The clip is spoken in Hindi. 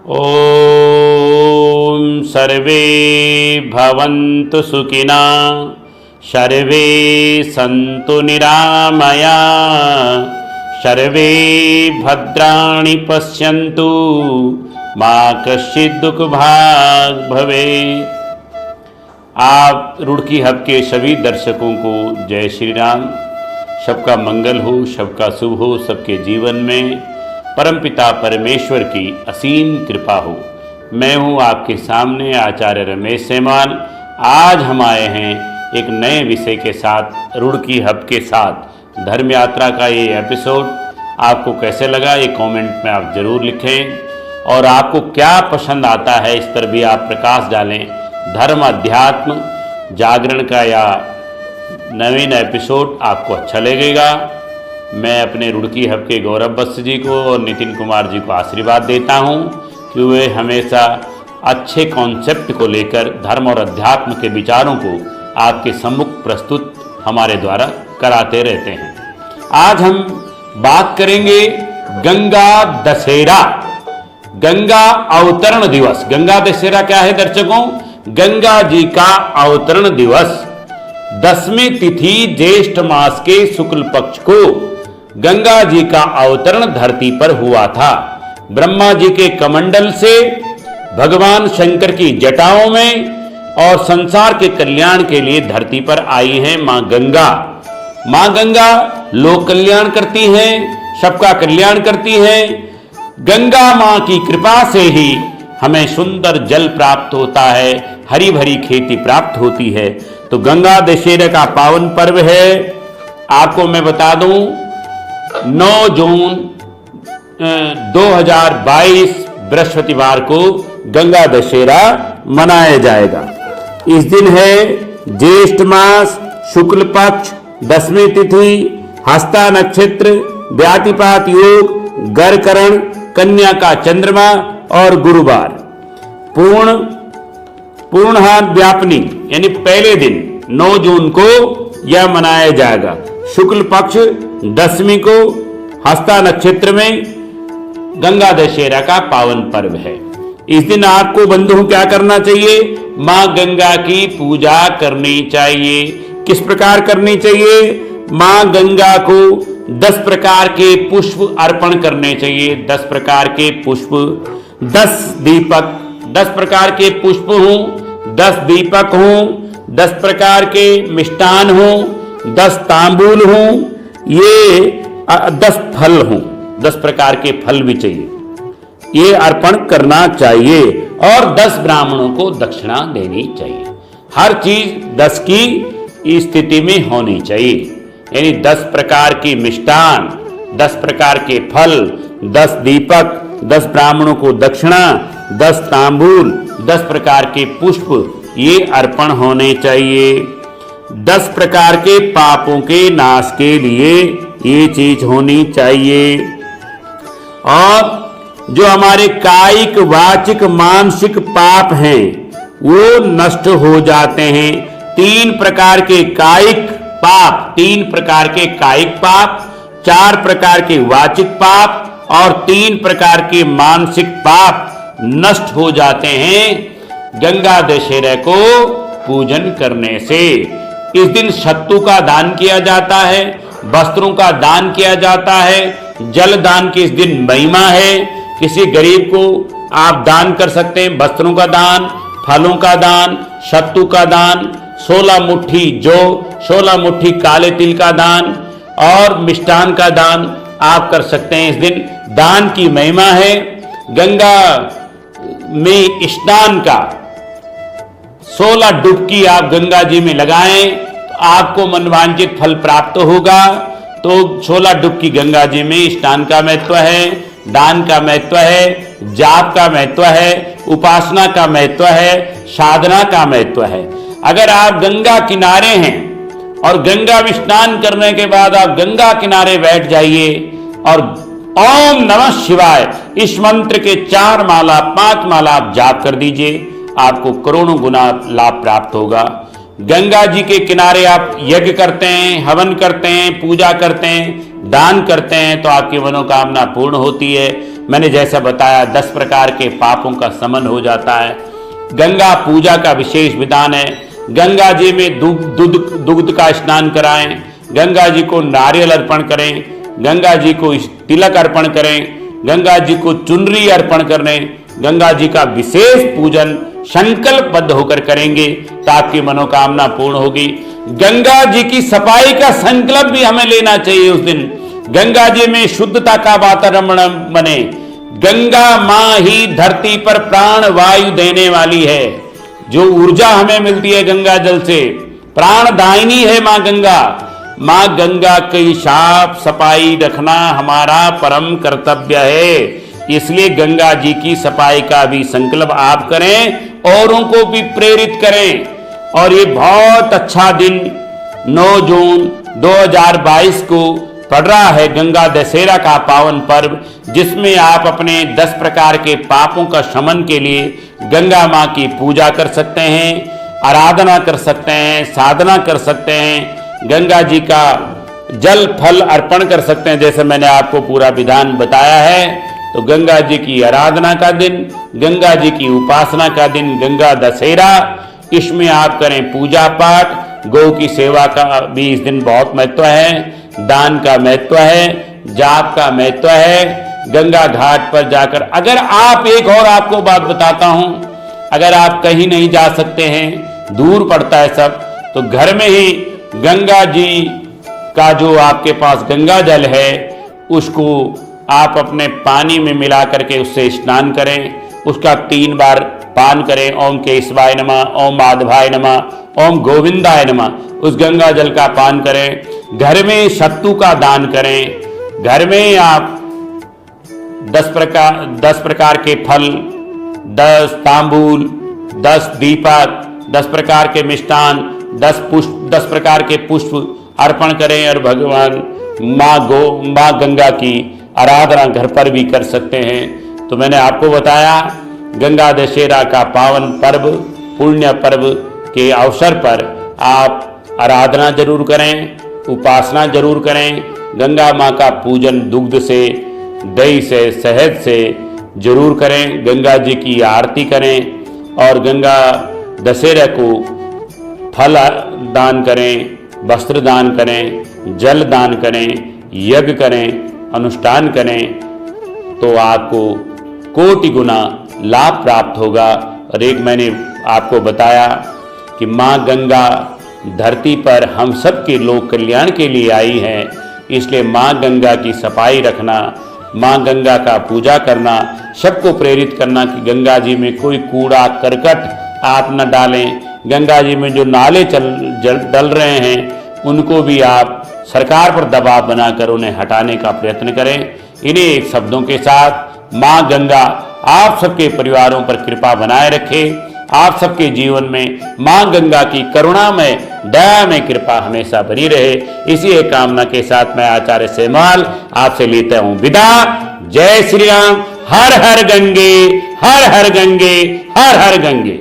ओम सर्वे भवन्तु सुखिना सर्वे सन्तु निरामया सर्वे भद्राणि पश्यन्तु मा कश्चित् दुःखभाग् भवेत्। आप रुड़की हब के सभी दर्शकों को जय श्री राम। सबका मंगल हो, सबका शुभ हो, सबके जीवन में परमपिता परमेश्वर की असीम कृपा हो। मैं हूँ आपके सामने आचार्य रमेश सेमाल। आज हम आए हैं एक नए विषय के साथ, रुड़की हब के साथ धर्म यात्रा का ये एपिसोड आपको कैसे लगा ये कमेंट में आप ज़रूर लिखें, और आपको क्या पसंद आता है इस पर भी आप प्रकाश डालें। धर्म अध्यात्म जागरण का या नवीन एपिसोड आपको अच्छा लगेगा। मैं अपने रुड़की हब के गौरव बत्स जी को और नितिन कुमार जी को आशीर्वाद देता हूं कि वे हमेशा अच्छे कॉन्सेप्ट को लेकर धर्म और अध्यात्म के विचारों को आपके सम्मुख प्रस्तुत हमारे द्वारा कराते रहते हैं। आज हम बात करेंगे गंगा दशहरा, गंगा अवतरण दिवस। गंगा दशहरा क्या है दर्शकों? गंगा जी का अवतरण दिवस 10वीं तिथि ज्येष्ठ मास के शुक्ल पक्ष को गंगा जी का अवतरण धरती पर हुआ था। ब्रह्मा जी के कमंडल से भगवान शंकर की जटाओं में और संसार के कल्याण के लिए धरती पर आई हैं मां गंगा। मां गंगा लोक कल्याण करती हैं, सबका कल्याण करती हैं। गंगा मां की कृपा से ही हमें सुंदर जल प्राप्त होता है, हरी भरी खेती प्राप्त होती है। तो गंगा दशहरा का पावन पर्व है। आपको मैं बता दूं 9 जून 2022 बृहस्पतिवार को गंगा दशहरा मनाया जाएगा। इस दिन है ज्येष्ठ मास शुक्ल पक्ष 10वीं तिथि, हस्ता नक्षत्र, व्यातिपात योग, गरकरण, कन्या का चंद्रमा और गुरुवार। पूर्णहात व्यापनी यानी पहले दिन 9 जून को यह मनाया जाएगा। शुक्ल पक्ष 10वीं को हस्ता नक्षत्र में गंगा दशहरा का पावन पर्व है। इस दिन आपको बंधुओं क्या करना चाहिए? मां गंगा की पूजा करनी चाहिए। किस प्रकार करनी चाहिए? मां गंगा को 10 प्रकार के पुष्प अर्पण करने चाहिए। 10 प्रकार के पुष्प, 10 दीपक, 10 प्रकार के पुष्प हों, 10 दीपक हों, 10 प्रकार के मिष्टान हों, 10 तांबूल हों, ये 10 फल हों, 10 प्रकार के फल भी चाहिए, ये अर्पण करना चाहिए। और 10 ब्राह्मणों को दक्षिणा देनी चाहिए। हर चीज 10 की स्थिति में होनी चाहिए, यानी 10 प्रकार की मिष्टान, 10 प्रकार के फल, 10 दीपक, 10 ब्राह्मणों को दक्षिणा, 10 तांबूल, 10 प्रकार के पुष्प, ये अर्पण होने चाहिए। 10 प्रकार के पापों के नाश के लिए ये चीज होनी चाहिए। और जो हमारे कायिक, वाचिक, मानसिक पाप हैं वो नष्ट हो जाते हैं। 3 प्रकार के कायिक पाप, 3 प्रकार के कायिक पाप, 4 प्रकार के वाचिक पाप और 3 प्रकार के मानसिक पाप नष्ट हो जाते हैं गंगा दशहरा को पूजन करने से। इस दिन सत्तू का दान किया जाता है, वस्त्रों का दान किया जाता है, जल दान की इस दिन महिमा है। किसी गरीब को आप दान कर सकते हैं, वस्त्रों का दान, फलों का दान, सत्तू का दान, 16 मुट्ठी जौ, 16 मुट्ठी काले तिल का दान और मिष्टान का दान आप कर सकते हैं। इस दिन दान की महिमा है। गंगा में स्नान का 16 डुबकी आप गंगा जी में लगाएं तो आपको मनवांछित फल प्राप्त होगा। तो 16 डुबकी गंगा जी में स्नान का महत्व है, दान का महत्व है, जाप का महत्व है, उपासना का महत्व है, साधना का महत्व है। अगर आप गंगा किनारे हैं और गंगा में स्नान करने के बाद आप गंगा किनारे बैठ जाइए और ओम नमः शिवाय इस मंत्र के 4 माला 5 माला आप जाप कर दीजिए, आपको करोड़ों गुना लाभ प्राप्त होगा। गंगा जी के किनारे आप यज्ञ करते हैं, हवन करते हैं, पूजा करते हैं, दान करते हैं तो आपकी मनोकामना पूर्ण होती है। मैंने जैसा बताया 10 प्रकार के पापों का शमन हो जाता है। गंगा पूजा का विशेष विधान है। गंगा जी में दुग्ध का स्नान कराएं, गंगा जी को नारियल अर्पण करें, गंगा जी को तिलक अर्पण करें, गंगा जी को चुनरी अर्पण करें, गंगा जी का विशेष पूजन संकल्पबद्ध होकर करेंगे तो आपकी मनोकामना पूर्ण होगी। गंगा जी की सफाई का संकल्प भी हमें लेना चाहिए उस दिन। गंगा जी में शुद्धता का वातावरण बने। गंगा माँ ही धरती पर प्राण वायु देने वाली है। जो ऊर्जा हमें मिलती है गंगा जल से, प्राणदायिनी है माँ गंगा। माँ गंगा की साफ सफाई रखना हमारा परम कर्तव्य है। इसलिए गंगा जी की सफाई का भी संकल्प आप करें, औरों को भी प्रेरित करें। और ये बहुत अच्छा दिन 9 जून 2022 को पड़ रहा है, गंगा दशहरा का पावन पर्व, जिसमें आप अपने 10 प्रकार के पापों का शमन के लिए गंगा माँ की पूजा कर सकते हैं, आराधना कर सकते हैं, साधना कर सकते हैं, गंगा जी का जल फल अर्पण कर सकते हैं। जैसे मैंने आपको पूरा विधान बताया है, तो गंगा जी की आराधना का दिन, गंगा जी की उपासना का दिन गंगा दशहरा, इसमें आप करें पूजा पाठ। गौ की सेवा का भी इस दिन बहुत महत्व है, दान का महत्व है, जाप का महत्व है। गंगा घाट पर जाकर अगर आप, एक और आपको बात बताता हूं, अगर आप कहीं नहीं जा सकते हैं, दूर पड़ता है सब, तो घर में ही गंगा जी का जो आपके पास गंगा जल है उसको आप अपने पानी में मिला करके उससे स्नान करें, उसका 3 बार पान करें। ओम केशवाय नमः, ओम माधवाय नमः, ओम गोविंदाय नमः। उस गंगा जल का पान करें। घर में सत्तू का दान करें। घर में आप 10 प्रकार के फल, 10 तांबूल, 10 दीपक, 10 प्रकार के मिष्टान, 10 प्रकार के पुष्प अर्पण करें। और भगवान माँ गंगा की आराधना घर पर भी कर सकते हैं। तो मैंने आपको बताया गंगा दशहरा का पावन पर्व, पुण्य पर्व के अवसर पर आप आराधना जरूर करें, उपासना जरूर करें। गंगा माँ का पूजन दुग्ध से, दही से, शहद से जरूर करें। गंगा जी की आरती करें और गंगा दशहरा को फल दान करें, वस्त्र दान करें, जल दान करें, यज्ञ करें, अनुष्ठान करें, तो आपको कोटि गुना लाभ प्राप्त होगा। और एक मैंने आपको बताया कि माँ गंगा धरती पर हम सब के लोक कल्याण के लिए आई हैं, इसलिए माँ गंगा की सफाई रखना, माँ गंगा का पूजा करना, सबको प्रेरित करना कि गंगा जी में कोई कूड़ा करकट आप न डालें। गंगा जी में जो नाले डल रहे हैं उनको भी आप सरकार पर दबाव बनाकर उन्हें हटाने का प्रयत्न करें। इन्हीं एक शब्दों के साथ माँ गंगा आप सबके परिवारों पर कृपा बनाए रखे। आप सबके जीवन में माँ गंगा की करुणामय दयामय कृपा हमेशा बनी रहे। इसी एक कामना के साथ मैं आचार्य सेमाल आपसे लेता हूँ विदा। जय श्री राम। हर हर गंगे, हर हर गंगे, हर हर गंगे।